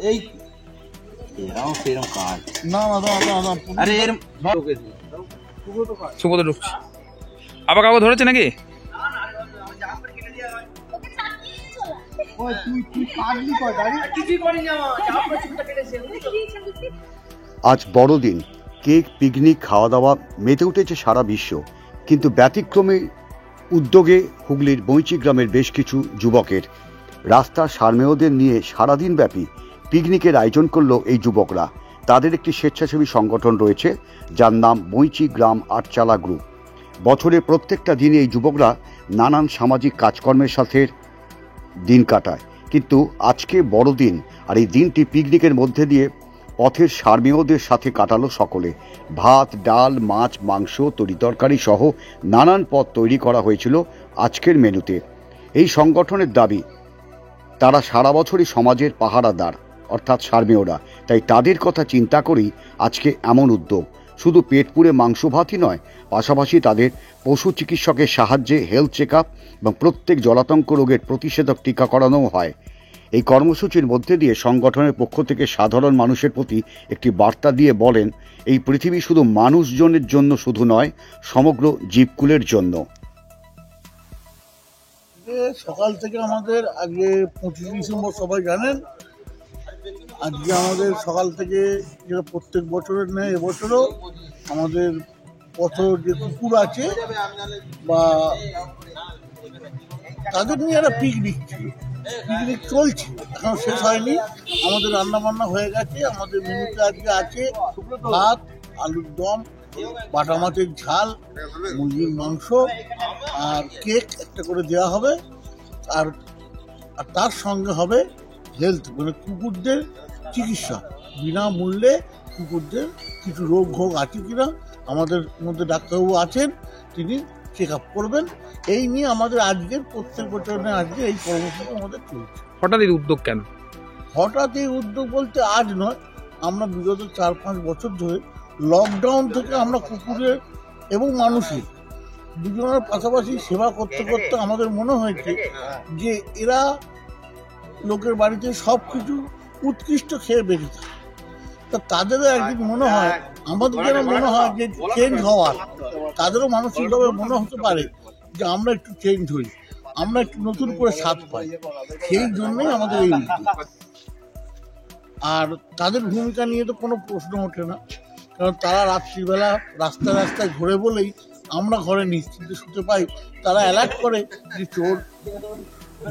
এই এরাও সেরকম কাজ না না না না না আরে এর সুবোধ ঢুকছে আবার কাউকে ধরেছে নাকি? আজ বড়দিন, কেক, পিকনিক, খাওয়া দাওয়া মেতে উঠেছে সারা বিশ্ব। কিন্তু ব্যতিক্রমী উদ্যোগে হুগলির বৈঁচি গ্রামের বেশ কিছু যুবকের রাস্তার সারমেয়দের নিয়ে সারাদিন ব্যাপী পিকনিকের আয়োজন করল এই যুবকরা। তাদের একটি স্বেচ্ছাসেবী সংগঠন রয়েছে যার নাম বৈঁচি গ্রাম আটচালা গ্রুপ। বছরের প্রত্যেকটা দিনে এই যুবকরা নানান সামাজিক কাজকর্মের সাথে দিন কাটায়, কিন্তু আজকে বড়দিন আর এই দিনটি পিকনিকের মধ্যে দিয়ে পথের সারমেয়দের সাথে কাটালো সকলে। ভাত, ডাল, মাছ, মাংস, তরিতরকারি সহ নানান পদ তৈরি করা হয়েছিল আজকের মেনুতে। এই সংগঠনের দাবি, তারা সারা বছরই সমাজের পাহারাদার অর্থাৎ সারমেয়রা, তাই তাদের কথা চিন্তা করেই আজকে এমন উদ্যোগ। শুধু পেট পুড়ে মাংস ভাতই নয়, পাশাপাশি তাদের পশু চিকিৎসকের সাহায্যে হেলথ চেক আপ এবং প্রত্যেক জলাতঙ্ক রোগের প্রতিষেধক টিকা করানোও হয়। এই কর্মসূচির মধ্যে দিয়ে সংগঠনের পক্ষ থেকে সাধারণ মানুষের প্রতি একটি বার্তা দিয়ে বলেন, এই পৃথিবী শুধু মানুষজনের জন্য শুধু নয়, সমগ্র জীবকুলের জন্য। সকাল থেকে আমাদের আজকে 25 ডিসেম্বর সবাই জানেন। আজকে আমাদের সকাল থেকে যেটা প্রত্যেক বছরের নেই, এবছরও আমাদের পথ যে কুকুর আছে বা তাদের নিয়ে একটা পিকনিক ছিল, পিকনিক চলছে, এখন শেষ হয়নি। আমাদের রান্না বান্না হয়ে গেছে। আমাদের মেনুতে আজকে আছে ভাত, আলুর দম, বাটা মাছের ঝাল, মুরগির মাংস আর কেক একটা করে দেওয়া হবে। আর তার সঙ্গে হবে হেলথ, মানে কুকুরদের চিকিৎসা বিনামূল্যে। কুকুরদের কিছু রোগ ভোগ আছে কিনা আমাদের মধ্যে ডাক্তারবাবু আছেন, তিনি চেক আপ করবেন। এই নিয়ে আমাদের আজকের প্রত্যেক বছরের আজকে এই কর্মসূচি আমাদের চলছে। হঠাৎ এই উদ্যোগ কেন? হঠাৎ এই উদ্যোগ বলতে আজ নয়, আমরা বিগত 4-5 বছর ধরে লকডাউন থেকে আমরা কুকুরের এবং মানুষের দুজনের পাশাপাশি সেবা করতে করতে আমাদের মনে হয়েছে যে এরা লোকের বাড়িতে সব কিছু উৎকৃষ্ট খেয়ে বেঁচে থাকে, তা তাদেরও একদিন মনে হয়, আমাদের যেন মনে হয় যে চেঞ্জ হওয়ার, তাদেরও মানসিকভাবে মনে হতে পারে যে আমরা একটু চেঞ্জ হই, আমরা একটু নতুন করে স্বাদ পাই। সেই জন্যই আমাদের এই উদ্যোগ। আর তাদের ভূমিকা নিয়ে তো কোনো প্রশ্ন ওঠে না, কারণ তারা রাত্রিবেলা রাস্তায় রাস্তায় ঘুরে বলেই আমরা ঘরে নিশ্চিন্তে শুতে পাই। তারা অ্যালার্ট করে যে চোর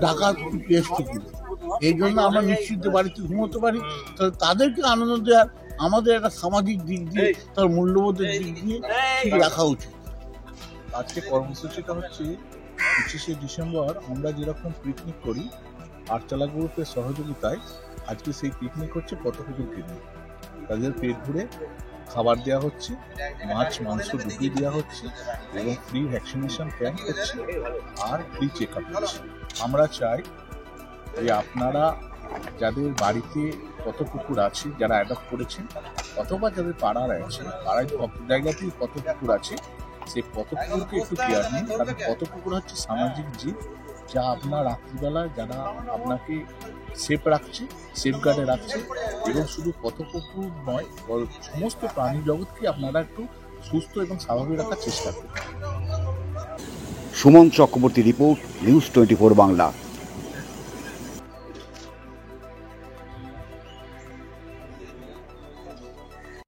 ডাকাত এসছে কিনা, এই জন্য আমরা নিশ্চিন্তে বাড়িতে ঘুমোতে পারি। তাহলে তাদেরকে আনন্দ দেওয়ার আমাদের একটা সামাজিক দিক দিয়ে, তার মূল্যবোধের দিক দিয়ে ঠিক রাখা উচিত। আজকে কর্মসূচিটা হচ্ছে 25শে ডিসেম্বর আমরা যেরকম পিকনিক করি আটচালা গ্রুপের সহযোগিতায় আজকে সেই পিকনিক হচ্ছে পথকুকুর পিকনিক। তাদের পেট ভরে খাবার দেওয়া হচ্ছে, মাছ মাংস ডুবিয়ে দেওয়া হচ্ছে এবং ফ্রি ভ্যাকসিনেশন ক্যাম্প হচ্ছে আর ফ্রি চেক আপ হচ্ছে। আমরা চাই যে আপনারা যাদের বাড়িতে কত কুকুর আছে, যারা অ্যাডপ্ট করেছেন অথবা যাদের পাড়ার আছে, পাড়ায় জায়গাতেই কত কুকুর আছে, সেই কত কুকুরকে একটু কেয়ার নিন। কারণ কত কুকুর হচ্ছে সামাজিক জীব, যা আপনার রাত্রিবেলা যারা আপনাকে সেফ রাখছে, সেফগার্ডে রাখছে। এবং শুধু কত কুকুর নয়, সমস্ত প্রাণী জগৎকে আপনারা একটু সুস্থ এবং স্বাভাবিক রাখার চেষ্টা করুন। Suman Chakraborty report, news 24 Bangla.